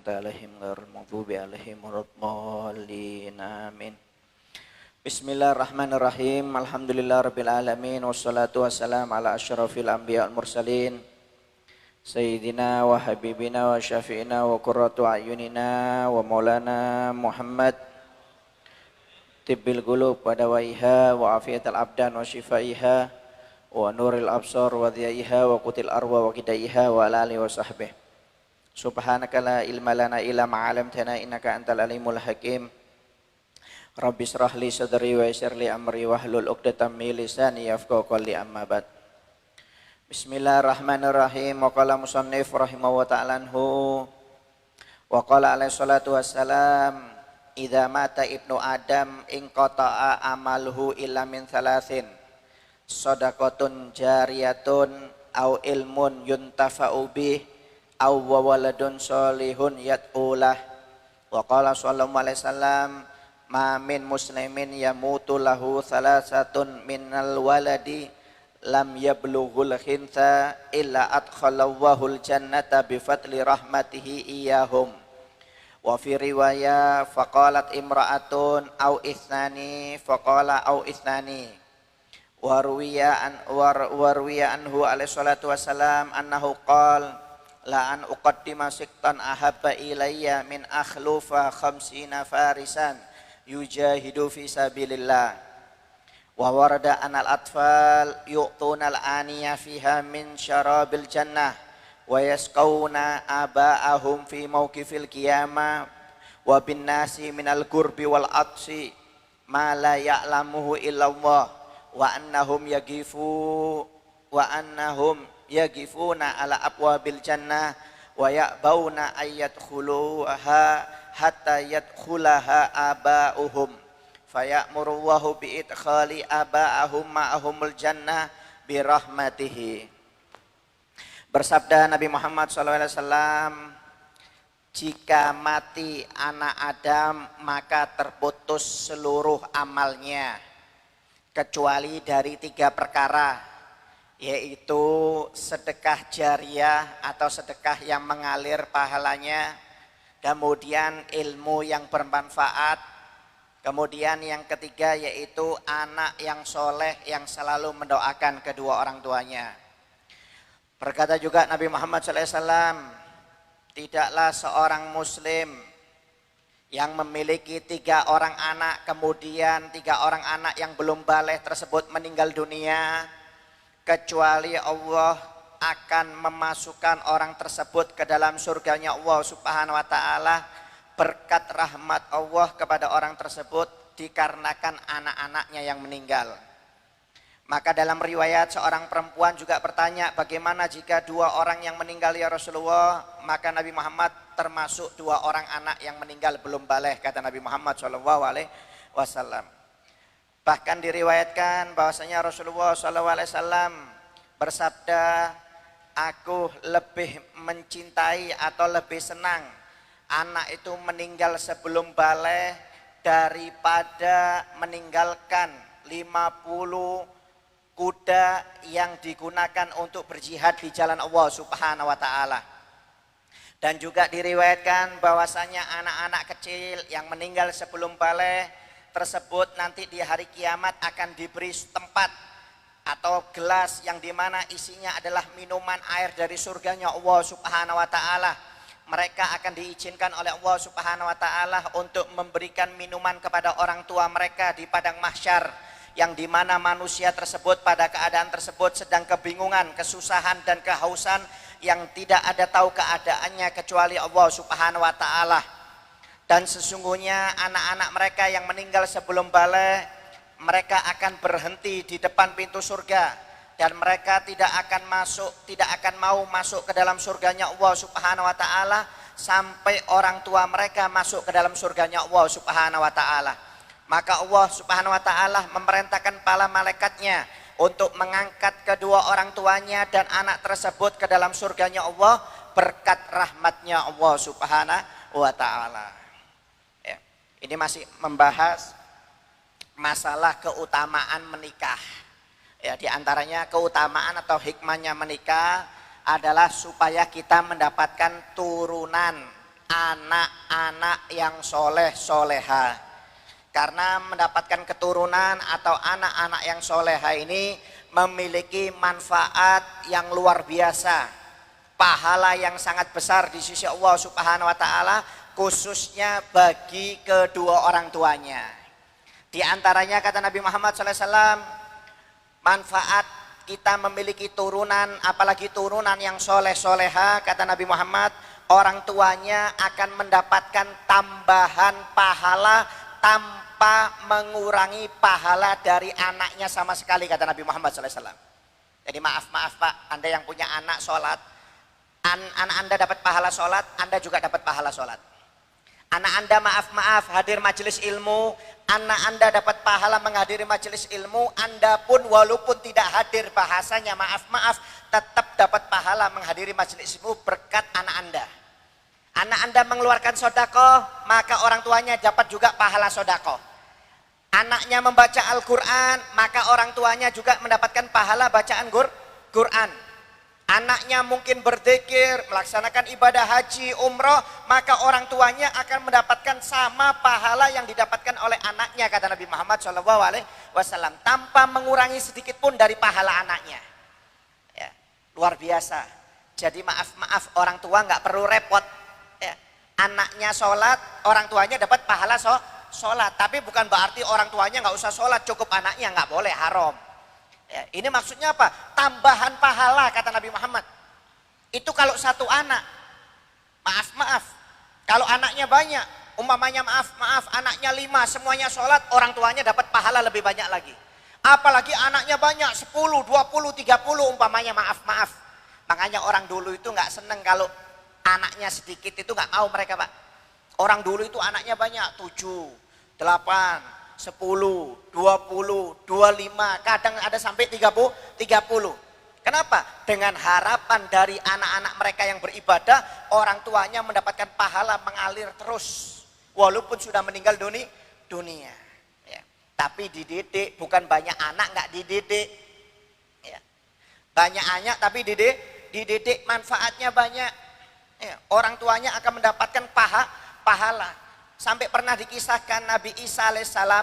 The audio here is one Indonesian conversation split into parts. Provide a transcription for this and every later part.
alaihim ghairil maghdubi alaihim waladdallin amin. Bismillahirrahmanirrahim. Alhamdulillahirabbil alamin wassalatu wassalamu ala asyrafil anbiya wal mursalin sayyidina wa habibina wa syafi'ina wa qurratu ayunina wa maulana Muhammad tibbil qulub wa dawaiha wa afiyatal abdan wa shifaiha wa nuril absar wa dhiyaiha wa qutil arwa wa qidaiha wa ala alihi wa sahbihi. Subhanaka la ilma lana illa ma 'allamtana innaka antal alimul hakim. Rabbi shrah li sadri wa yassir li amri wahlul 'uqdatam min lisani yafqahu qawli amma ba'd. Bismillahirrahmanirrahim. Wa qala musannif rahimahu wa ta'ala anhu wa qala alaihi salatu wassalam idza mata ibnu adam inqata'a amaluhu illa min thalathin shadaqatun jariyatun au ilmun yuntafa'u bih aw waladun solihun yad'ulah. Wa qala sallallahu alaihi wasallam ma min muslimin yamutu lahu thalathatun minal waladi lam yablughul khintha illa adkhalawahul jannata bifadli rahmatihi iyahum. Wa fi riwayah faqalat imra'atun aw ithnani faqala aw ithnani. Warwiya anhu alaihi salatu wassalam annahu qala la an uqaddima siktan ahabba ilayya min akhlufa khamsina farisan yujahidu fi sabilillah. Wa warada anal atfal yu'tunal aniya fiha min syarabil jannah wa yasqawna aba'ahum fi mawqifil qiyamah wa bin nasi minal gurbi wal atsi ma la ya'lamuhu illallah wa annahum yagifuna ala abwabil jannah wa ya'bauna ayyadkhuluha hatta yadkhulaha aba'uhum faya'murullahu bi'idkhali aba'ahum ma'ahumul jannah birahmatihi. Bersabda Nabi Muhammad SAW, jika mati anak Adam maka terputus seluruh amalnya kecuali dari 3 perkara, yaitu sedekah jariyah atau sedekah yang mengalir pahalanya, kemudian ilmu yang bermanfaat, kemudian yang ketiga yaitu anak yang soleh yang selalu mendoakan kedua orang tuanya. Berkata juga Nabi Muhammad SAW, tidaklah seorang muslim yang memiliki 3 orang anak, kemudian 3 orang anak yang belum baligh tersebut meninggal dunia, kecuali Allah akan memasukkan orang tersebut ke dalam surganya Allah Subhanahu wa ta'ala berkat rahmat Allah kepada orang tersebut dikarenakan anak-anaknya yang meninggal. Maka dalam riwayat seorang perempuan juga bertanya, bagaimana jika 2 orang yang meninggal ya Rasulullah? Maka Nabi Muhammad termasuk 2 orang anak yang meninggal belum baligh, kata Nabi Muhammad SAW. Bahkan diriwayatkan bahwasanya Rasulullah SAW bersabda, aku lebih mencintai atau lebih senang anak itu meninggal sebelum baligh daripada meninggalkan 50 kuda yang digunakan untuk berjihad di jalan Allah Subhanahu wa ta'ala. Dan juga diriwayatkan bahwasanya anak-anak kecil yang meninggal sebelum baligh tersebut nanti di hari kiamat akan diberi tempat atau gelas yang dimana isinya adalah minuman air dari surganya Allah Subhanahu wa ta'ala. Mereka akan diizinkan oleh Allah Subhanahu wa ta'ala untuk memberikan minuman kepada orang tua mereka di padang mahsyar, yang dimana manusia tersebut pada keadaan tersebut sedang kebingungan, kesusahan dan kehausan yang tidak ada tahu keadaannya kecuali Allah Subhanahu wa ta'ala. Dan sesungguhnya anak-anak mereka yang meninggal sebelum baligh, mereka akan berhenti di depan pintu surga dan mereka tidak akan mau masuk ke dalam surganya Allah Subhanahu wa ta'ala sampai orang tua mereka masuk ke dalam surganya Allah Subhanahu wa ta'ala. Maka Allah Subhanahu wa ta'ala memerintahkan para malaikatnya untuk mengangkat kedua orang tuanya dan anak tersebut ke dalam surganya Allah berkat rahmatnya Allah Subhanahu wa ta'ala. Ya, ini masih membahas masalah keutamaan menikah. Ya, di antaranya keutamaan atau hikmahnya menikah adalah supaya kita mendapatkan turunan anak-anak yang soleh soleha. Karena mendapatkan keturunan atau anak-anak yang soleha ini memiliki manfaat yang luar biasa, pahala yang sangat besar di sisi Allah Subhanahu wa taala, khususnya bagi kedua orang tuanya. Di antaranya kata Nabi Muhammad SAW, manfaat kita memiliki turunan, apalagi turunan yang soleh soleha, kata Nabi Muhammad, orang tuanya akan mendapatkan tambahan pahala tanpa mengurangi pahala dari anaknya sama sekali, kata Nabi Muhammad SAW. Jadi maaf Pak, Anda yang punya anak sholat, anak Anda dapat pahala sholat, Anda juga dapat pahala sholat. Anak Anda maaf hadir majelis ilmu, anak Anda dapat pahala menghadiri majelis ilmu, Anda pun walaupun tidak hadir, bahasanya maaf tetap dapat pahala menghadiri majelis ilmu berkat anak Anda. Anak Anda mengeluarkan sodako, maka orang tuanya dapat juga pahala sodako. Anaknya membaca Al-Quran, maka orang tuanya juga mendapatkan pahala bacaan Quran. Anaknya mungkin berzikir, melaksanakan ibadah haji, umroh, maka orang tuanya akan mendapatkan sama pahala yang didapatkan oleh anaknya, kata Nabi Muhammad SAW, tanpa mengurangi sedikit pun dari pahala anaknya. Ya, luar biasa. Jadi maaf orang tua nggak perlu repot. Ya, anaknya sholat, orang tuanya dapat pahala sholat, tapi bukan berarti orang tuanya nggak usah sholat, cukup anaknya, nggak boleh, haram. Ya, ini maksudnya apa? Tambahan pahala, kata Nabi Muhammad. Itu kalau satu anak. Maaf. Kalau anaknya banyak, umpamanya maaf, anaknya 5, semuanya sholat, orang tuanya dapat pahala lebih banyak lagi. Apalagi anaknya banyak, 10, 20, 30 umpamanya, maaf. Makanya orang dulu itu nggak seneng kalau anaknya sedikit, itu nggak mau mereka Pak. Orang dulu itu anaknya banyak, 7, 8, 10, 20, 25, kadang ada sampai 30. Kenapa? Dengan harapan dari anak-anak mereka yang beribadah, orang tuanya mendapatkan pahala mengalir terus, walaupun sudah meninggal dunia. Ya. Tapi dididik, bukan banyak anak nggak dididik. Ya. Banyak anak tapi dididik, manfaatnya banyak. Ya. Orang tuanya akan mendapatkan pahala. Sampai pernah dikisahkan Nabi Isa alaihissalam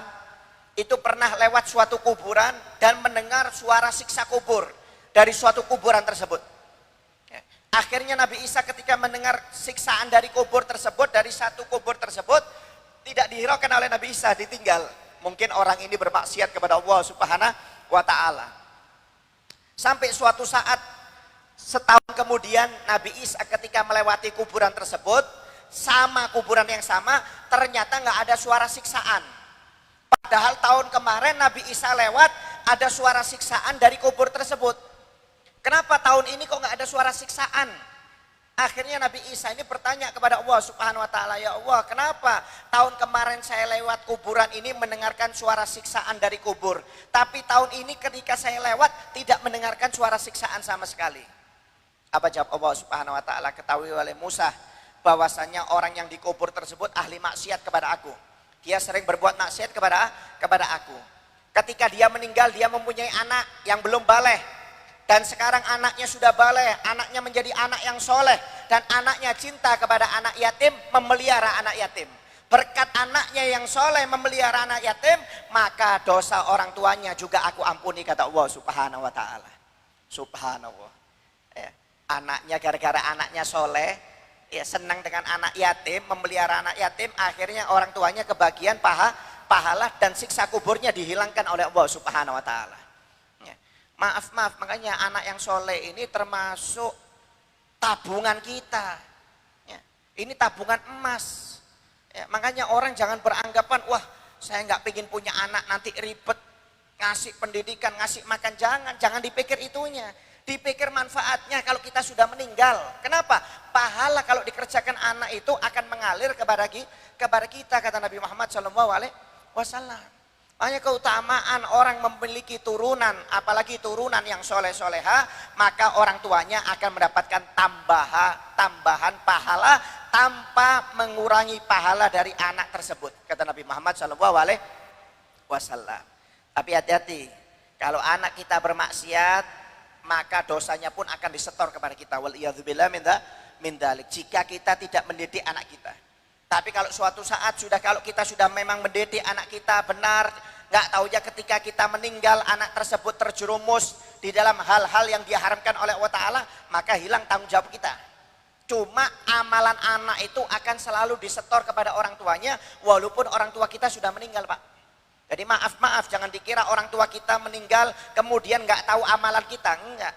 itu pernah lewat suatu kuburan dan mendengar suara siksa kubur dari suatu kuburan tersebut. Akhirnya Nabi Isa ketika mendengar siksaan dari kubur tersebut, dari satu kubur tersebut, tidak dihiraukan oleh Nabi Isa, ditinggal. Mungkin orang ini bermaksiat kepada Allah Subhanahu wa taala. Sampai suatu saat setahun kemudian Nabi Isa ketika melewati kuburan tersebut, sama kuburan yang sama, ternyata nggak ada suara siksaan. Padahal tahun kemarin Nabi Isa lewat, ada suara siksaan dari kubur tersebut. Kenapa tahun ini kok nggak ada suara siksaan? Akhirnya Nabi Isa ini bertanya kepada Allah Subhanahu wa taala, ya Allah, kenapa tahun kemarin saya lewat kuburan ini mendengarkan suara siksaan dari kubur, tapi tahun ini ketika saya lewat tidak mendengarkan suara siksaan sama sekali? Apa jawab Allah Subhanahu wa taala? Ketahui oleh Musa bahwasanya orang yang dikubur tersebut ahli maksiat kepada aku. Dia sering berbuat maksiat kepada aku. Ketika dia meninggal, dia mempunyai anak yang belum baleh. Dan sekarang anaknya sudah baleh, anaknya menjadi anak yang soleh. Dan anaknya cinta kepada anak yatim, memelihara anak yatim. Berkat anaknya yang soleh memelihara anak yatim, maka dosa orang tuanya juga aku ampuni, kata Allah Subhanahu wa taala. Subhanallah. Ya, anaknya gara-gara anaknya soleh, ya senang dengan anak yatim, memelihara anak yatim, akhirnya orang tuanya kebagian pahala dan siksa kuburnya dihilangkan oleh Allah Subhanahu wa taala. Ya. Maaf, makanya anak yang soleh ini termasuk tabungan kita. Ya. Ini tabungan emas. Ya, makanya orang jangan beranggapan, wah saya nggak pengen punya anak nanti ribet, ngasih pendidikan, ngasih makan, jangan dipikir itunya. Dipikir manfaatnya kalau kita sudah meninggal. Kenapa? Pahala kalau dikerjakan anak itu akan mengalir kepada kita, kata Nabi Muhammad SAW. Hanya keutamaan orang memiliki turunan, apalagi turunan yang soleh-soleha, maka orang tuanya akan mendapatkan tambahan pahala tanpa mengurangi pahala dari anak tersebut, kata Nabi Muhammad SAW. Tapi hati-hati, kalau anak kita bermaksiat, maka dosanya pun akan disetor kepada kita. Waliyadzubillah min dzalik. Jika kita tidak mendidik anak kita. Tapi kalau suatu saat kalau kita sudah memang mendidik anak kita benar, nggak tahu ya ketika kita meninggal anak tersebut terjerumus di dalam hal-hal yang diharamkan oleh Allah Ta'ala, maka hilang tanggung jawab kita. Cuma amalan anak itu akan selalu disetor kepada orang tuanya walaupun orang tua kita sudah meninggal, Pak. Jadi maaf, jangan dikira orang tua kita meninggal kemudian nggak tahu amalan kita. Enggak.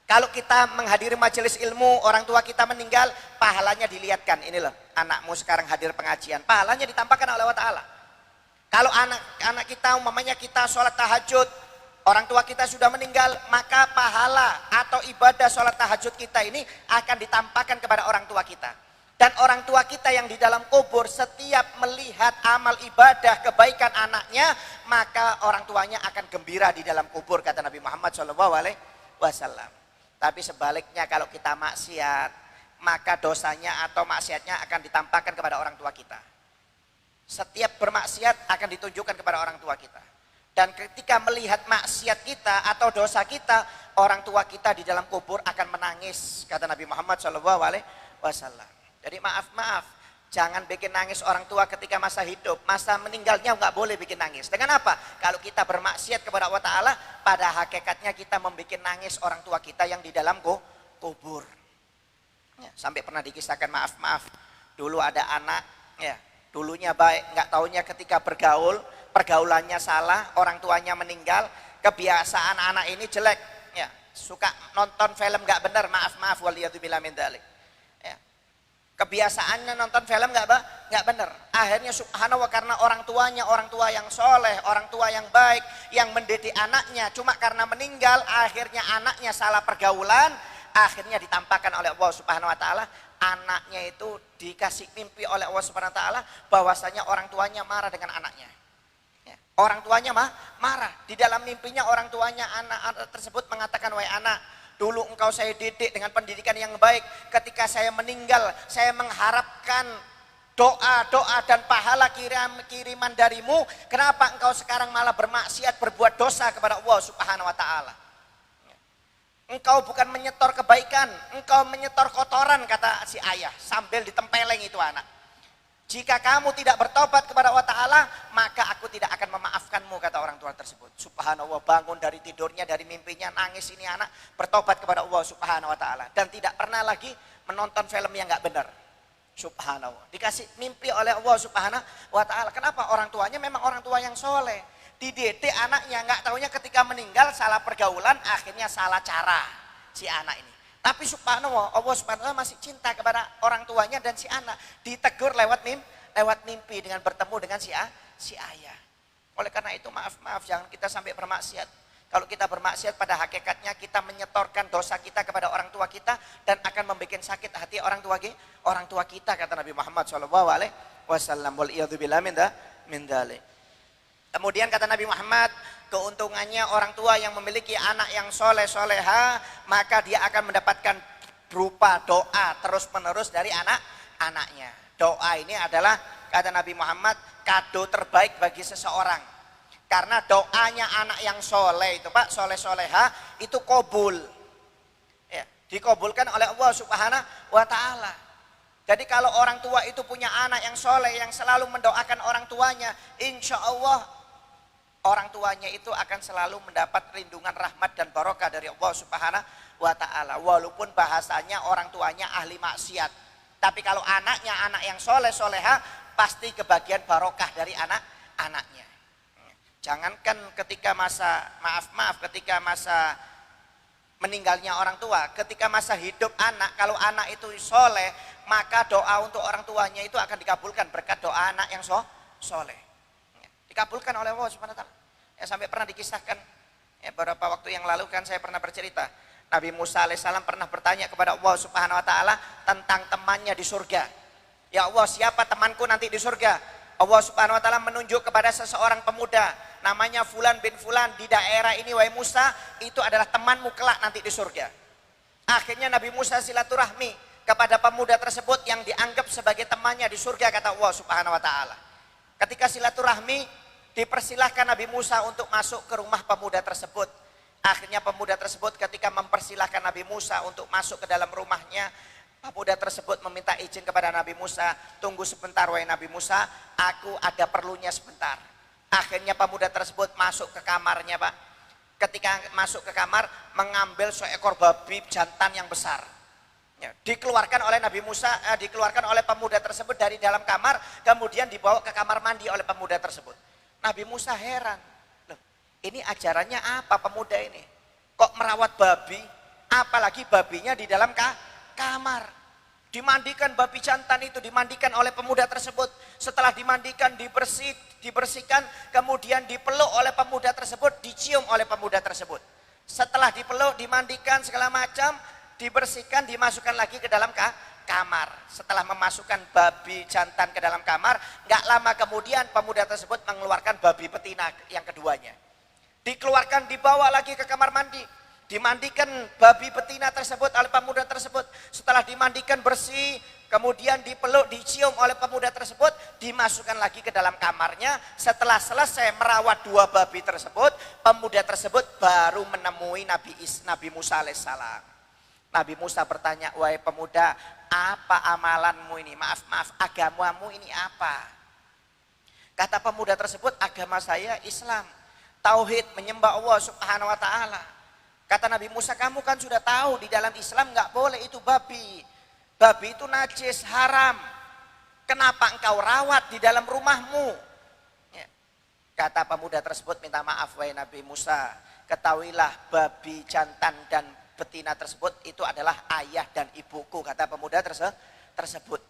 Kalau kita menghadiri majelis ilmu, orang tua kita meninggal, pahalanya dilihatkan. Ini loh, anakmu sekarang hadir pengajian, pahalanya ditampakkan oleh Allah Ta'ala. Kalau anak kita, umpamanya kita sholat tahajud, orang tua kita sudah meninggal, maka pahala atau ibadah sholat tahajud kita ini akan ditampakkan kepada orang tua kita. Dan orang tua kita yang di dalam kubur setiap melihat amal ibadah kebaikan anaknya, maka orang tuanya akan gembira di dalam kubur, kata Nabi Muhammad SAW. Tapi sebaliknya kalau kita maksiat, maka dosanya atau maksiatnya akan ditampakkan kepada orang tua kita. Setiap bermaksiat akan ditunjukkan kepada orang tua kita. Dan ketika melihat maksiat kita atau dosa kita, orang tua kita di dalam kubur akan menangis, kata Nabi Muhammad SAW. Jadi maaf, jangan bikin nangis orang tua ketika masa hidup. Masa meninggalnya nggak boleh bikin nangis. Dengan apa? Kalau kita bermaksiat kepada Allah Ta'ala, pada hakikatnya kita membuat nangis orang tua kita yang di dalam kubur. Ya, sampai pernah dikisahkan, maaf, dulu ada anak, ya, dulunya baik, nggak taunya ketika pergaulannya salah, orang tuanya meninggal, kebiasaan anak ini jelek, ya, suka nonton film nggak benar, maaf, waliyadzubillah min dzalik. Ya. Kebiasaannya nonton film nggak benar. Akhirnya subhanallah, karena orang tua yang soleh, orang tua yang baik, yang mendidik anaknya, cuma karena meninggal, akhirnya anaknya salah pergaulan, akhirnya ditampakkan oleh Allah Subhanahu Wa Taala. Anaknya itu dikasih mimpi oleh Allah Subhanahu Wa Taala bahwasanya orang tuanya marah dengan anaknya. Ya. Orang tuanya marah. Di dalam mimpinya orang tuanya anak tersebut mengatakan, wahai anak, dulu engkau saya didik dengan pendidikan yang baik. Ketika saya meninggal, saya mengharapkan doa dan pahala kiriman darimu. Kenapa engkau sekarang malah bermaksiat, berbuat dosa kepada Allah Subhanahu Wa Taala? Engkau bukan menyetor kebaikan, engkau menyetor kotoran, kata si ayah sambil ditempeleng itu anak. Jika kamu tidak bertobat kepada Allah Ta'ala, maka aku tidak akan memaafkanmu, kata orang tua tersebut. Subhanallah, bangun dari tidurnya, dari mimpinya, nangis ini anak, bertobat kepada Allah Subhanahu Wa Ta'ala. Dan tidak pernah lagi menonton film yang gak benar. Subhanallah, dikasih mimpi oleh Allah Subhanahu Wa Ta'ala. Kenapa? Orang tuanya memang orang tua yang soleh. Dididik anaknya, nggak taunya ketika meninggal salah pergaulan, akhirnya salah cara si anak ini. Tapi subhanallah, Allah subhanallah masih cinta kepada orang tuanya dan si anak. Ditegur lewat mimpi dengan bertemu dengan si ayah. Oleh karena itu maaf, jangan kita sampai bermaksiat. Kalau kita bermaksiat, pada hakikatnya kita menyetorkan dosa kita kepada orang tua kita dan akan membuat sakit hati orang tua kita, kata Nabi Muhammad SAW. Wal iyadzubillah min dzalik. Kemudian kata Nabi Muhammad, keuntungannya orang tua yang memiliki anak yang soleh-soleha, maka dia akan mendapatkan berupa doa terus-menerus dari anak-anaknya. Doa ini adalah, kata Nabi Muhammad, kado terbaik bagi seseorang. Karena doanya anak yang soleh itu, Pak, soleh-soleha, itu kabul. Ya, dikabulkan oleh Allah Subhanahu Wa Ta'ala. Jadi kalau orang tua itu punya anak yang soleh, yang selalu mendoakan orang tuanya, insya Allah orang tuanya itu akan selalu mendapat lindungan rahmat dan barokah dari Allah Subhanahu Wa Ta'ala. Walaupun bahasanya orang tuanya ahli maksiat. Tapi kalau anaknya anak yang soleh-soleha, pasti kebagian barokah dari anak-anaknya. Jangankan ketika masa, ketika masa meninggalnya orang tua, ketika masa hidup anak, kalau anak itu soleh, maka doa untuk orang tuanya itu akan dikabulkan berkat doa anak yang soleh. Dikabulkan oleh Allah Subhanahu Wa Ta'ala. Ya, sampai pernah dikisahkan, ya, beberapa waktu yang lalu kan saya pernah bercerita, Nabi Musa alaihissalam pernah bertanya kepada Allah Subhanahu Wa Ta'ala tentang temannya di surga. Ya Allah, siapa temanku nanti di surga? Allah Subhanahu Wa Ta'ala menunjuk kepada seseorang pemuda, namanya Fulan bin Fulan, di daerah ini wahai Musa, itu adalah temanmu kelak nanti di surga. Akhirnya Nabi Musa silaturahmi kepada pemuda tersebut yang dianggap sebagai temannya di surga, kata Allah Subhanahu Wa Ta'ala. Ketika silaturahmi, dipersilahkan Nabi Musa untuk masuk ke rumah pemuda tersebut. Akhirnya pemuda tersebut ketika mempersilahkan Nabi Musa untuk masuk ke dalam rumahnya, Pemuda tersebut meminta izin kepada Nabi Musa, tunggu sebentar wahai Nabi Musa, aku ada perlunya sebentar. Akhirnya pemuda tersebut masuk ke kamarnya Pak. Ketika masuk ke kamar, mengambil seekor babi jantan yang besar. Ya, dikeluarkan oleh Nabi Musa, dikeluarkan oleh pemuda tersebut dari dalam kamar, kemudian dibawa ke kamar mandi oleh pemuda tersebut. Nabi Musa heran, loh, ini ajarannya apa pemuda ini? Kok merawat babi, apalagi babinya di dalam kamar. Dimandikan babi jantan itu, dimandikan oleh pemuda tersebut. Setelah dimandikan, dibersihkan, kemudian dipeluk oleh pemuda tersebut, dicium oleh pemuda tersebut. Setelah dipeluk, dimandikan segala macam, dibersihkan, dimasukkan lagi ke dalam kamar. Setelah memasukkan babi jantan ke dalam kamar, nggak lama kemudian pemuda tersebut mengeluarkan babi betina yang keduanya. Dikeluarkan, dibawa lagi ke kamar mandi. Dimandikan babi betina tersebut oleh pemuda tersebut. Setelah dimandikan bersih, kemudian dipeluk, dicium oleh pemuda tersebut, dimasukkan lagi ke dalam kamarnya. Setelah selesai merawat dua babi tersebut, pemuda tersebut baru menemui Nabi Musa alaihissalam. Nabi Musa bertanya, wahai pemuda, apa amalanmu ini? Maaf, agamamu ini apa? Kata pemuda tersebut, agama saya Islam, tauhid, menyembah Allah subhanahu wa ta'ala. Kata Nabi Musa, kamu kan sudah tahu di dalam Islam nggak boleh itu babi. Babi itu najis, haram. Kenapa engkau rawat di dalam rumahmu? Ya. Kata pemuda tersebut, minta maaf wahai Nabi Musa. Ketahuilah babi jantan dan betina tersebut itu adalah ayah dan ibuku. Kata pemuda tersebut.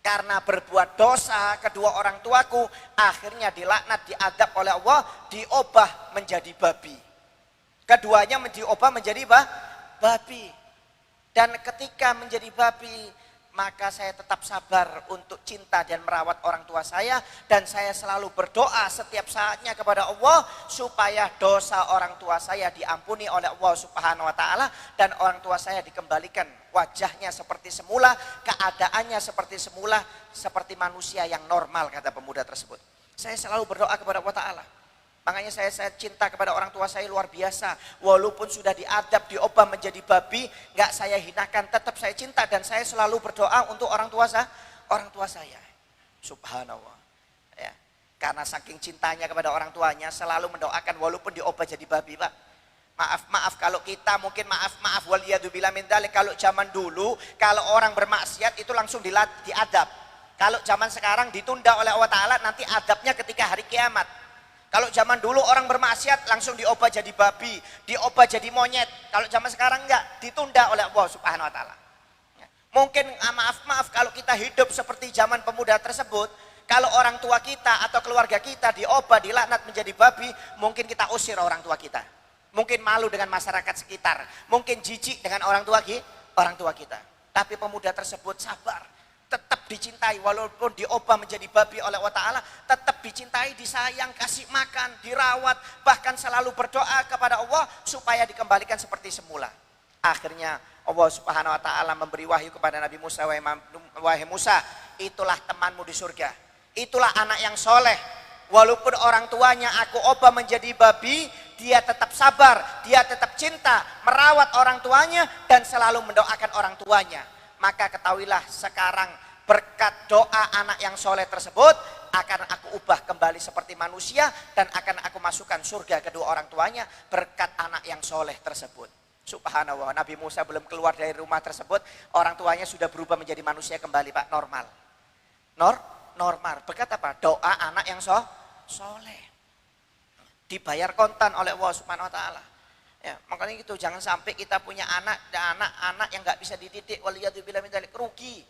Karena berbuat dosa kedua orang tuaku, akhirnya dilaknat, diadab oleh Allah, diubah menjadi babi. Keduanya diubah menjadi babi. Dan ketika menjadi babi, maka saya tetap sabar untuk cinta dan merawat orang tua saya. Dan saya selalu berdoa setiap saatnya kepada Allah, supaya dosa orang tua saya diampuni oleh Allah subhanahu wa ta'ala. Dan orang tua saya dikembalikan wajahnya seperti semula, keadaannya seperti semula, seperti manusia yang normal, kata pemuda tersebut. Saya selalu berdoa kepada Allah ta'ala. Makanya saya cinta kepada orang tua saya luar biasa. Walaupun sudah diadab, diubah menjadi babi, nggak saya hinakan, tetap saya cinta dan saya selalu berdoa untuk orang tua saya. Subhanallah. Ya. Karena saking cintanya kepada orang tuanya, selalu mendoakan walaupun diubah jadi babi, Pak. Maaf kalau kita mungkin maaf waliyadzubillah min dzalik. Kalau zaman dulu, kalau orang bermaksiat itu langsung diadab. Kalau zaman sekarang ditunda oleh Allah Ta'ala, nanti adabnya ketika hari kiamat. Kalau zaman dulu orang bermaksiat langsung diubah jadi babi, diubah jadi monyet. Kalau zaman sekarang enggak, ditunda oleh Allah subhanahu wa ta'ala. Mungkin maaf kalau kita hidup seperti zaman pemuda tersebut, kalau orang tua kita atau keluarga kita diubah, dilaknat menjadi babi, mungkin kita usir orang tua kita. Mungkin malu dengan masyarakat sekitar, mungkin jijik dengan orang tua kita. Tapi pemuda tersebut sabar, tetap dicintai walaupun diubah menjadi babi oleh Allah Ta'ala, tetap dicintai, disayang, kasih makan, dirawat, bahkan selalu berdoa kepada Allah supaya dikembalikan seperti semula. Akhirnya Allah Subhanahu wa Ta'ala memberi wahyu kepada Nabi Musa, wahai Musa, itulah temanmu di surga, itulah anak yang soleh. Walaupun orang tuanya aku ubah menjadi babi, dia tetap sabar, dia tetap cinta, merawat orang tuanya dan selalu mendoakan orang tuanya. Maka ketahuilah sekarang berkat doa anak yang soleh tersebut, akan aku ubah kembali seperti manusia dan akan aku masukkan surga kedua orang tuanya berkat anak yang soleh tersebut. Subhanallah, Nabi Musa belum keluar dari rumah tersebut, orang tuanya sudah berubah menjadi manusia kembali, Pak, normal. Normal, berkat apa? Doa anak yang soleh. Dibayar kontan oleh Allah Subhanahu wa ta'ala. Ya, makanya gitu, jangan sampai kita punya anak yang nggak bisa dididik, waliyadzubillah min dzalik, rugi.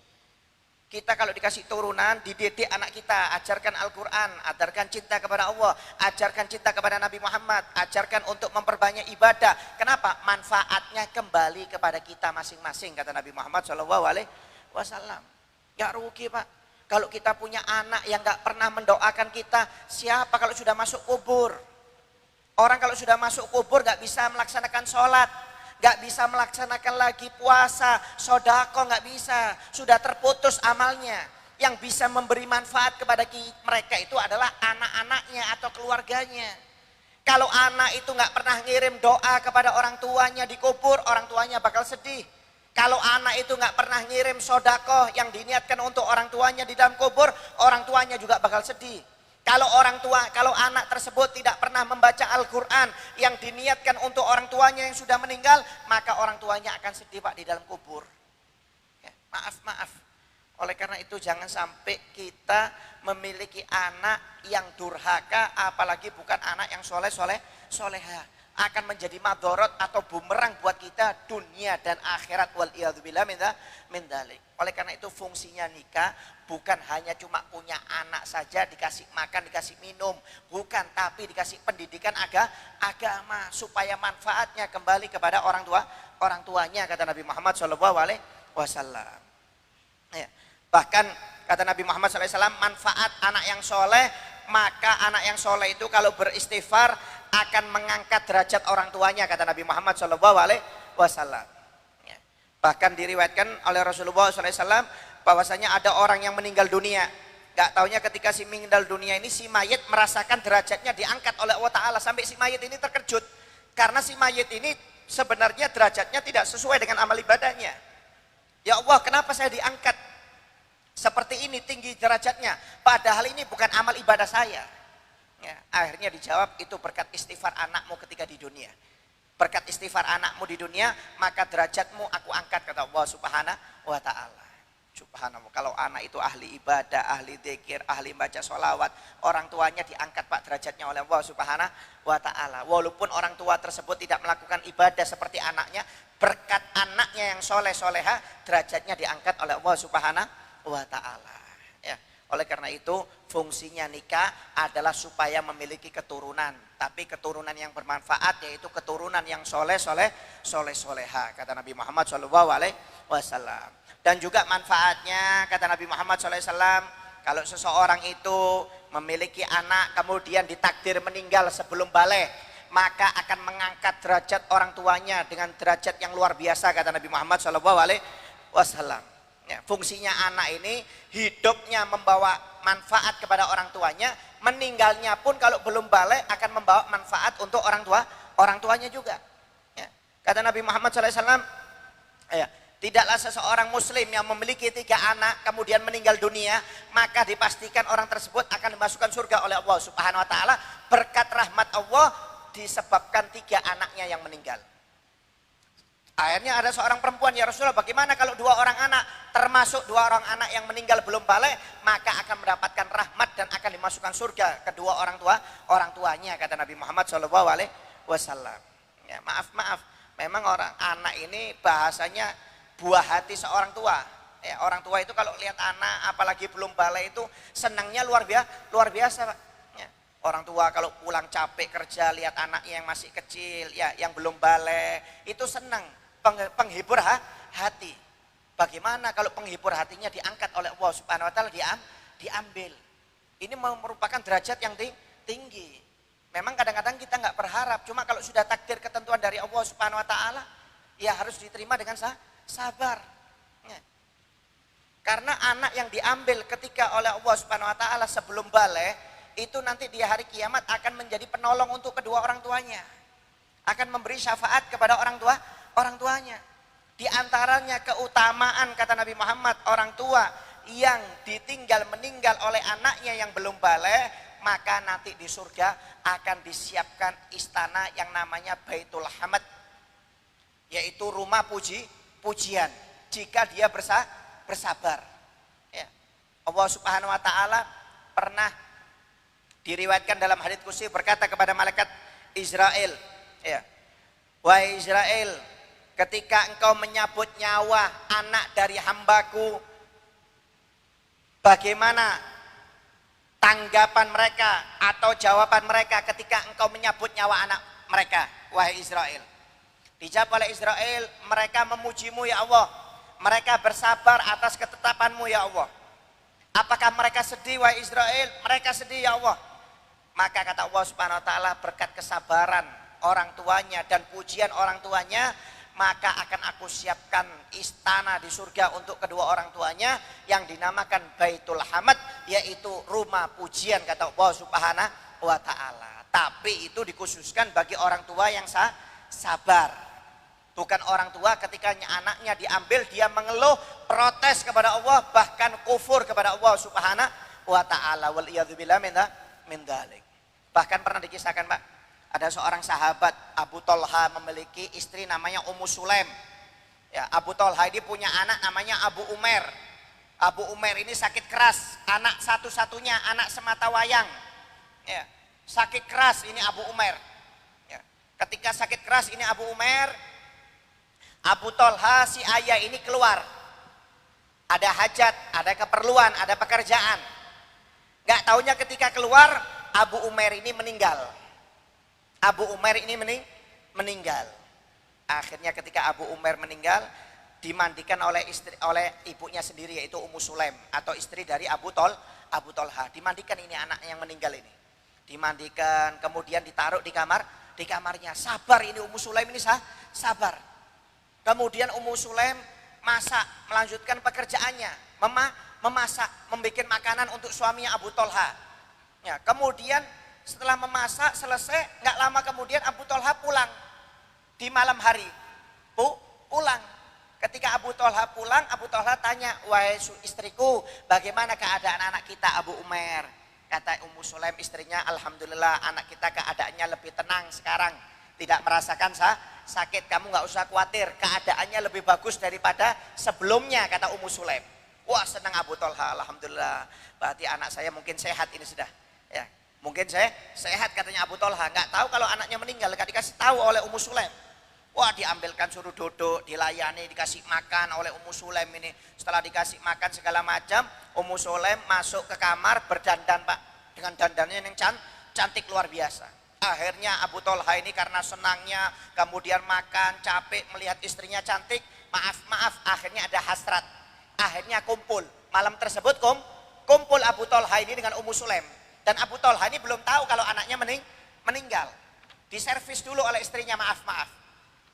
Kita kalau dikasih turunan, dididik anak kita, ajarkan Al-Quran, ajarkan cinta kepada Allah, ajarkan cinta kepada Nabi Muhammad, ajarkan untuk memperbanyak ibadah. Kenapa? Manfaatnya kembali kepada kita masing-masing, kata Nabi Muhammad SAW. Gak rugi, Pak. Kalau kita punya anak yang gak pernah mendoakan kita, siapa kalau sudah masuk kubur? Orang kalau sudah masuk kubur gak bisa melaksanakan sholat, gak bisa melaksanakan lagi puasa, sodako gak bisa, sudah terputus amalnya. Yang bisa memberi manfaat kepada mereka itu adalah anak-anaknya atau keluarganya. Kalau anak itu gak pernah ngirim doa kepada orang tuanya di kubur, orang tuanya bakal sedih. Kalau anak itu nggak pernah ngirim sodakoh yang diniatkan untuk orang tuanya di dalam kubur, orang tuanya juga bakal sedih. Kalau anak tersebut tidak pernah membaca Al-Quran yang diniatkan untuk orang tuanya yang sudah meninggal, maka orang tuanya akan sedih Pak di dalam kubur. Ya, maaf. Oleh karena itu jangan sampai kita memiliki anak yang durhaka, apalagi bukan anak yang soleha. Akan menjadi madorot atau bumerang buat kita dunia dan akhirat, wal iyadzubillah min dzalik. Oleh karena itu fungsinya nikah bukan hanya cuma punya anak saja, dikasih makan, dikasih minum, bukan, tapi dikasih pendidikan agama supaya manfaatnya kembali kepada orang tuanya, kata Nabi Muhammad SAW. Ya. Bahkan kata Nabi Muhammad SAW, manfaat anak yang soleh, maka anak yang soleh itu kalau beristighfar akan mengangkat derajat orang tuanya, kata Nabi Muhammad SAW. Ya. Bahkan diriwayatkan oleh Rasulullah SAW bahwasanya ada orang yang meninggal dunia. Gak taunya ketika si meninggal dunia ini, si mayit merasakan derajatnya diangkat oleh Allah Ta'ala, sampai si mayit ini terkejut. Karena si mayit ini sebenarnya derajatnya tidak sesuai dengan amal ibadahnya. Ya Allah, kenapa saya diangkat seperti ini tinggi derajatnya, padahal ini bukan amal ibadah saya. Ya, akhirnya dijawab, itu berkat istighfar anakmu ketika di dunia. Berkat istighfar anakmu di dunia, maka derajatmu aku angkat, kata Allah Subhanahu wa Ta'ala. Subhanallah, kalau anak itu ahli ibadah, ahli dzikir, ahli baca sholawat, orang tuanya diangkat Pak derajatnya oleh Allah Subhanahu wa Ta'ala. Walaupun orang tua tersebut tidak melakukan ibadah seperti anaknya, berkat anaknya yang soleha, derajatnya diangkat oleh Allah Subhanahu wa Ta'ala. Ya. Oleh karena itu fungsinya nikah adalah supaya memiliki keturunan, tapi keturunan yang bermanfaat, yaitu keturunan yang soleha, kata Nabi Muhammad SAW. Dan juga manfaatnya, kata Nabi Muhammad SAW, kalau seseorang itu memiliki anak kemudian ditakdir meninggal sebelum balik, maka akan mengangkat derajat orang tuanya dengan derajat yang luar biasa, kata Nabi Muhammad SAW. Ya, fungsinya anak ini hidupnya membawa manfaat kepada orang tuanya, meninggalnya pun kalau belum balik akan membawa manfaat untuk orang tuanya juga. Ya. Kata Nabi Muhammad SAW, ya, tidaklah seseorang muslim yang memiliki 3 anak kemudian meninggal dunia, maka dipastikan orang tersebut akan dimasukkan surga oleh Allah Subhanahu wa Ta'ala berkat rahmat Allah disebabkan 3 anaknya yang meninggal. Akhirnya ada seorang perempuan, ya Rasulullah, bagaimana kalau 2 orang anak, termasuk 2 orang anak yang meninggal belum balik, maka akan mendapatkan rahmat dan akan dimasukkan surga kedua orang tuanya, kata Nabi Muhammad SAW. Ya, maaf, memang orang anak ini bahasanya buah hati seorang tua. Ya, orang tua itu kalau lihat anak, apalagi belum balik, itu senangnya luar biasa, Pak. Ya, orang tua kalau pulang capek kerja, lihat anaknya yang masih kecil, ya, yang belum balik, itu senang. Penghibur hati. Bagaimana kalau penghibur hatinya diangkat oleh Allah Subhanahu wa Ta'ala, diambil. Ini merupakan derajat yang tinggi. Memang kadang-kadang kita nggak berharap, cuma kalau sudah takdir ketentuan dari Allah Subhanahu wa Ta'ala, ya harus diterima dengan sabar. Ya. Karena anak yang diambil ketika oleh Allah Subhanahu wa Ta'ala sebelum balik, itu nanti di hari kiamat akan menjadi penolong untuk kedua orang tuanya. Akan memberi syafaat kepada orang tuanya. Di antaranya keutamaan, kata Nabi Muhammad, orang tua yang ditinggal meninggal oleh anaknya yang belum balik, maka nanti di surga akan disiapkan istana yang namanya Baitul Hamd, yaitu rumah pujian jika dia bersabar. Ya. Allah Subhanahu wa Ta'ala pernah diriwayatkan dalam hadits qudsi berkata kepada malaikat Israel, ya, wahai Israel, ketika engkau menyabut nyawa anak dari hambaku, bagaimana tanggapan mereka atau jawaban mereka ketika engkau menyabut nyawa anak mereka, wahai Israel? Dijawab oleh Israel, mereka memujimu ya Allah, mereka bersabar atas ketetapanmu ya Allah. Apakah mereka sedih wahai Israel? Mereka sedih ya Allah. Maka kata Allah Subhanahu wa Ta'ala, berkat kesabaran orang tuanya dan pujian orang tuanya, maka akan aku siapkan istana di surga untuk kedua orang tuanya yang dinamakan Baitul Hamd, yaitu rumah pujian, kata Allah Subhanahu wa Ta'ala. Tapi itu dikhususkan bagi orang tua yang sabar. Bukan orang tua ketika anaknya diambil dia mengeluh, protes kepada Allah, bahkan kufur kepada Allah Subhanahu wa taala. Wal iyadzubillah min dzalik. Bahkan pernah dikisahkan, Pak, ada seorang sahabat Abu Thalha memiliki istri namanya Ummu Sulaim. Ya, Abu Thalha ini punya anak namanya Abu Umair. Abu Umair ini sakit keras, anak satu-satunya, anak semata wayang. Ya, sakit keras ini Abu Umair. Ya, ketika sakit keras ini Abu Umair, Abu Thalha si ayah ini keluar. Ada hajat, ada keperluan, ada pekerjaan. Gak taunya ketika keluar, Abu Umair ini meninggal. Abu Umair ini meninggal. Akhirnya ketika Abu Umair meninggal, dimandikan oleh ibunya sendiri, yaitu Ummu Sulaim atau istri dari Abu Thalha. Dimandikan ini anak yang meninggal ini. Dimandikan, kemudian ditaruh di kamarnya. Sabar ini Ummu Sulaim ini sabar. Kemudian Ummu Sulaim masak, melanjutkan pekerjaannya, memasak, membuat makanan untuk suaminya Abu Thalha. Ya, kemudian setelah memasak selesai, nggak lama kemudian Abu Thalha pulang di malam hari. Pulang. Ketika Abu Thalha pulang, Abu Thalha tanya, "Wahai istriku, bagaimana keadaan anak kita Abu Umair?" Kata Ummu Sulaim istrinya, "Alhamdulillah anak kita keadaannya lebih tenang sekarang. Tidak merasakan sakit, kamu nggak usah khawatir, keadaannya lebih bagus daripada sebelumnya," kata Ummu Sulaim. Wah, senang Abu Thalha, alhamdulillah. Berarti anak saya mungkin sehat ini sudah. Ya, mungkin saya sehat katanya Abu Thalha. Nggak tahu kalau anaknya meninggal, nggak dikasih tahu oleh Ummu Sulaim. Wah, diambilkan suruh duduk, dilayani, dikasih makan oleh Ummu Sulaim ini. Setelah dikasih makan segala macam, Ummu Sulaim masuk ke kamar berdandan, Pak, dengan dandannya yang cantik luar biasa. Akhirnya Abu Thalha ini karena senangnya, kemudian makan, capek melihat istrinya cantik, maaf, akhirnya ada hasrat. Akhirnya kumpul. Malam tersebut kumpul Abu Thalha ini dengan Ummu Sulaim. Dan Abu Thalha ini belum tahu kalau anaknya meninggal. Diservis dulu oleh istrinya, maaf.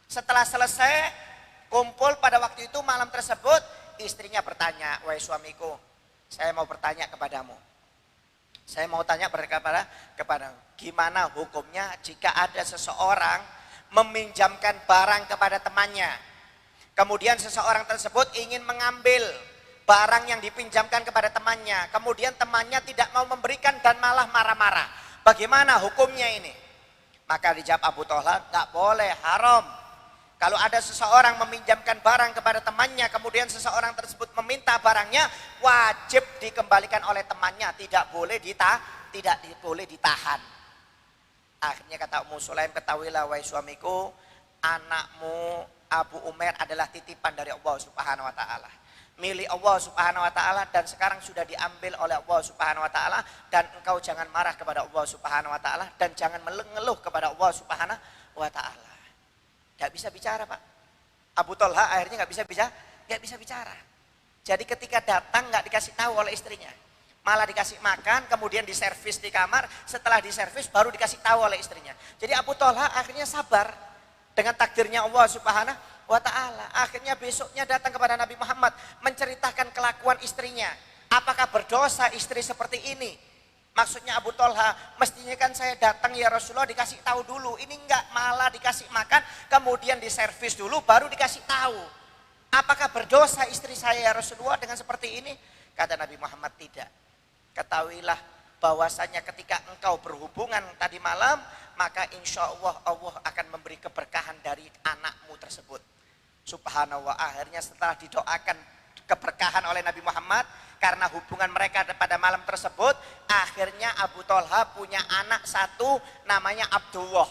Setelah selesai kumpul pada waktu itu malam tersebut, istrinya bertanya, "Wahai suamiku, saya mau bertanya kepadamu. Saya mau tanya kepada gimana hukumnya jika ada seseorang meminjamkan barang kepada temannya. Kemudian seseorang tersebut ingin mengambil barang yang dipinjamkan kepada temannya. Kemudian temannya tidak mau memberikan dan malah marah-marah. Bagaimana hukumnya ini?" Maka dijawab Abu Thalha, "Nggak boleh, haram. Kalau ada seseorang meminjamkan barang kepada temannya, kemudian seseorang tersebut meminta barangnya, wajib dikembalikan oleh temannya, tidak boleh ditahan." Akhirnya kata Ummu Sulaim, "Ketahuilah wahai suamiku, anakmu Abu Umair adalah titipan dari Allah Subhanahu wa taala. Milik Allah Subhanahu wa taala dan sekarang sudah diambil oleh Allah Subhanahu wa taala, dan engkau jangan marah kepada Allah Subhanahu wa taala dan jangan mengeluh kepada Allah Subhanahu wa taala." Gak bisa bicara, Pak. Abu Thalha akhirnya gak bisa bicara. Jadi ketika datang gak dikasih tahu oleh istrinya, malah dikasih makan, kemudian diservis di kamar. Setelah diservis baru dikasih tahu oleh istrinya. Jadi Abu Thalha akhirnya sabar dengan takdirnya Allah Subhanahu wa taala. Akhirnya besoknya datang kepada Nabi Muhammad menceritakan kelakuan istrinya. Apakah berdosa istri seperti ini? Maksudnya Abu Thalha, mestinya kan saya datang ya Rasulullah dikasih tahu dulu. Ini enggak, malah dikasih makan, kemudian diservis dulu baru dikasih tahu. Apakah berdosa istri saya ya Rasulullah dengan seperti ini? Kata Nabi Muhammad, tidak. Ketahuilah bahwasanya ketika engkau berhubungan tadi malam, maka insya Allah Allah akan memberi keberkahan dari anakmu tersebut. Subhanallah, akhirnya setelah didoakan keberkahan oleh Nabi Muhammad karena hubungan mereka pada malam tersebut, akhirnya Abu Thalha punya anak satu namanya Abdullah,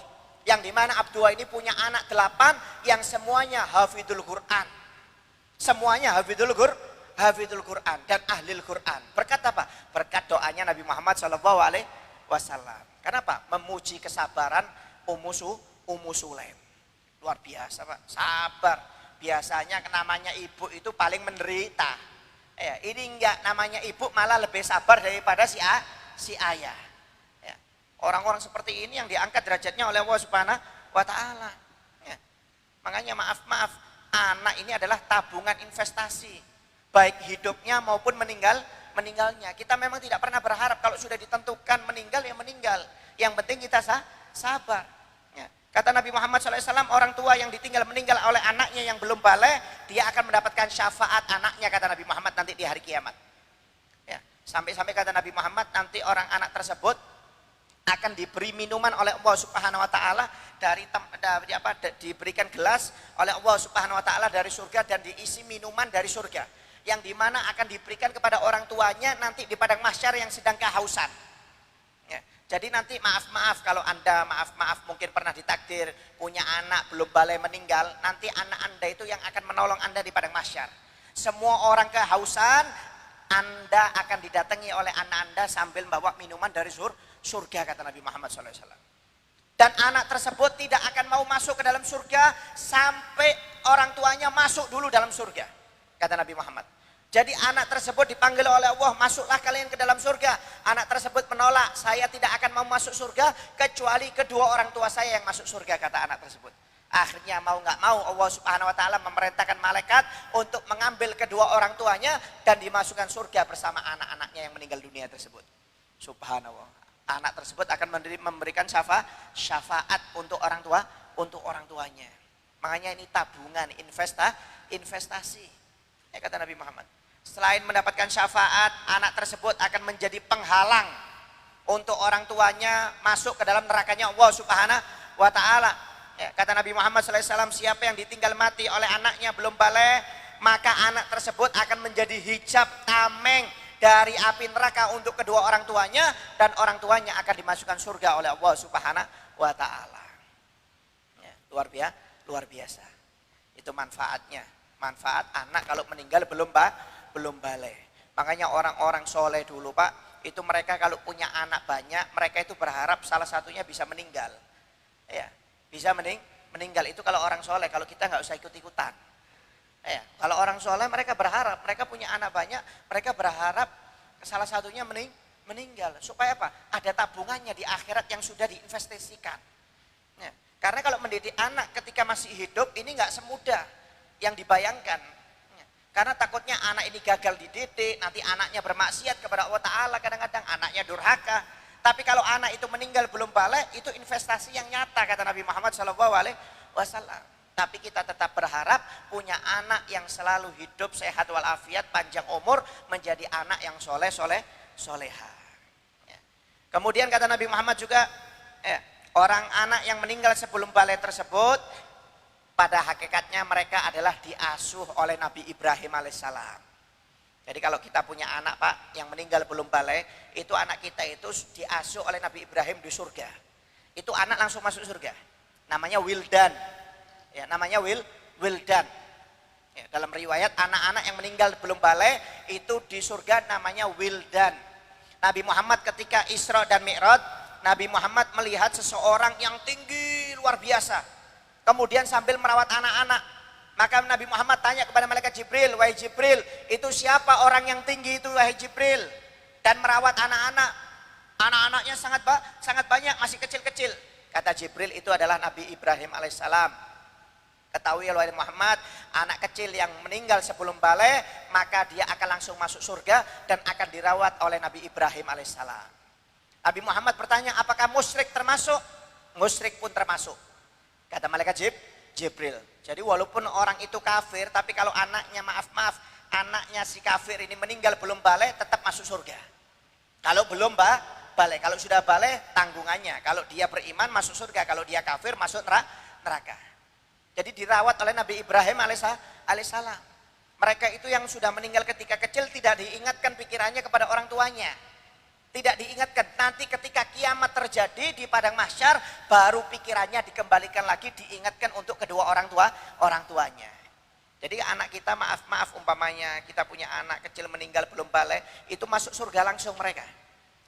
yang dimana Abdullah ini punya anak 8 yang semuanya hafidul Quran, semuanya hafidul Quran dan ahlil Quran. Berkat apa? Berkat doanya Nabi Muhammad SAW. Kenapa? Memuji kesabaran Ummu Sulaim. Luar biasa, Pak, sabar. Biasanya namanya ibu itu paling menderita. Ya, ini enggak, namanya ibu malah lebih sabar daripada si ayah. Ya. Orang-orang seperti ini yang diangkat derajatnya oleh Allah Subhanahu wa taala. Ya. Makanya maaf, anak ini adalah tabungan investasi, baik hidupnya maupun meninggalnya. Kita memang tidak pernah berharap kalau sudah ditentukan meninggal ya meninggal. Yang penting kita sabar. Ya. Kata Nabi Muhammad SAW, orang tua yang ditinggal meninggal oleh anaknya yang belum balik, dia akan mendapatkan syafaat anaknya, kata Nabi Muhammad, nanti di hari kiamat. Ya, sampai-sampai kata Nabi Muhammad, nanti orang anak tersebut akan diberi minuman oleh Allah Subhanahu wa taala diberikan gelas oleh Allah Subhanahu wa taala dari surga dan diisi minuman dari surga yang dimana akan diberikan kepada orang tuanya nanti di padang mahsyar yang sedang kehausan. Ya, jadi nanti maaf kalau Anda mungkin pernah ditakdir punya anak belum balik meninggal, nanti anak Anda itu yang akan menolong Anda di padang mahsyar. Semua orang kehausan, Anda akan didatangi oleh anak Anda sambil membawa minuman dari surga, kata Nabi Muhammad SAW. Dan anak tersebut tidak akan mau masuk ke dalam surga sampai orang tuanya masuk dulu dalam surga, kata Nabi Muhammad. Jadi anak tersebut dipanggil oleh Allah, masuklah kalian ke dalam surga. Anak tersebut menolak, saya tidak akan mau masuk surga kecuali kedua orang tua saya yang masuk surga, kata anak tersebut. Akhirnya mau nggak mau Allah Subhanahu wa taala memerintahkan malaikat untuk mengambil kedua orang tuanya dan dimasukkan surga bersama anak-anaknya yang meninggal dunia tersebut. Subhanallah. Anak tersebut akan memberikan syafaat untuk orang tuanya. Makanya ini tabungan, investasi. Ya, kata Nabi Muhammad. Selain mendapatkan syafaat, anak tersebut akan menjadi penghalang untuk orang tuanya masuk ke dalam nerakanya Allah Subhanahu wa taala. Ya, kata Nabi Muhammad SAW, siapa yang ditinggal mati oleh anaknya belum balik, maka anak tersebut akan menjadi hijab tameng dari api neraka untuk kedua orang tuanya, dan orang tuanya akan dimasukkan surga oleh Allah Subhanahu wa taala. Ya, luar biasa. Itu manfaatnya. Manfaat anak kalau meninggal belum balik. Makanya orang-orang soleh dulu Pak, itu mereka kalau punya anak banyak, mereka itu berharap salah satunya bisa meninggal. Ya, bisa meninggal itu kalau orang soleh. Kalau kita nggak usah ikut-ikutan. Ya, kalau orang soleh mereka berharap, mereka punya anak banyak, mereka berharap salah satunya meninggal. Supaya apa? Ada tabungannya di akhirat yang sudah diinvestasikan. Ya, karena kalau mendidik anak ketika masih hidup ini nggak semudah yang dibayangkan. Ya, karena takutnya anak ini gagal dididik, nanti anaknya bermaksiat kepada Allah Ta'ala, kadang-kadang anaknya durhaka. Tapi kalau anak itu meninggal belum balik, itu investasi yang nyata, kata Nabi Muhammad SAW. Tapi kita tetap berharap punya anak yang selalu hidup sehat walafiat, panjang umur, menjadi anak yang soleha. Ya. Kemudian kata Nabi Muhammad juga, orang anak yang meninggal sebelum balik tersebut, pada hakikatnya mereka adalah diasuh oleh Nabi Ibrahim alaihissalam. Jadi kalau kita punya anak Pak yang meninggal belum balik, itu anak kita itu diasuh oleh Nabi Ibrahim di surga. Itu anak langsung masuk surga. Namanya wildan. Ya, namanya wildan. Ya, dalam riwayat anak-anak yang meninggal belum balik itu di surga namanya wildan. Nabi Muhammad ketika Isra dan Mi'raj, Nabi Muhammad melihat seseorang yang tinggi luar biasa. Kemudian sambil merawat anak-anak, maka Nabi Muhammad tanya kepada malaikat Jibril, wahai Jibril, itu siapa orang yang tinggi itu wahai Jibril? Dan merawat anak-anak. Anak-anaknya sangat banyak, masih kecil-kecil. Kata Jibril, itu adalah Nabi Ibrahim alaihissalam. Ketahui wahai Muhammad, anak kecil yang meninggal sebelum balik, maka dia akan langsung masuk surga dan akan dirawat oleh Nabi Ibrahim alaihissalam. Nabi Muhammad bertanya, apakah musyrik termasuk? Musyrik pun termasuk. Kata malaikat Jibril. Jadi walaupun orang itu kafir, tapi kalau anaknya anaknya si kafir ini meninggal belum balik, tetap masuk surga. Kalau belum balik, kalau sudah balik tanggungannya. Kalau dia beriman masuk surga, kalau dia kafir masuk neraka. Jadi dirawat oleh Nabi Ibrahim alaihissalam. Mereka itu yang sudah meninggal ketika kecil tidak diingatkan pikirannya kepada orang tuanya. Tidak diingatkan, nanti ketika kiamat terjadi di padang mahsyar baru pikirannya dikembalikan lagi, diingatkan untuk kedua orang tuanya. Jadi anak kita maaf umpamanya kita punya anak kecil meninggal belum balik, itu masuk surga langsung mereka.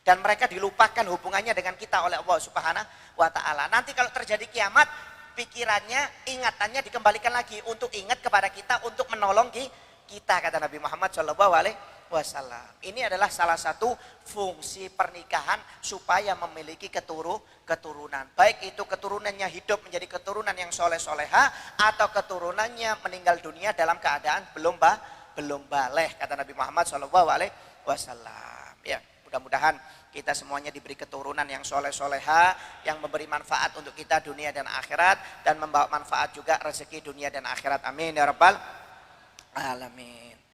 Dan mereka dilupakan hubungannya dengan kita oleh Allah Subhanahu wa taala. Nanti kalau terjadi kiamat, pikirannya, ingatannya dikembalikan lagi untuk ingat kepada kita, untuk menolong kita, kata Nabi Muhammad SAW. Ini adalah salah satu fungsi pernikahan supaya memiliki keturunan. Baik itu keturunannya hidup menjadi keturunan yang soleh-soleha, atau keturunannya meninggal dunia dalam keadaan belum balik, kata Nabi Muhammad SAW. Ya, Mudah-mudahan kita semuanya diberi keturunan yang soleh-soleha, yang memberi manfaat untuk kita dunia dan akhirat, dan membawa manfaat juga rezeki dunia dan akhirat. Amin ya rabbal alamin.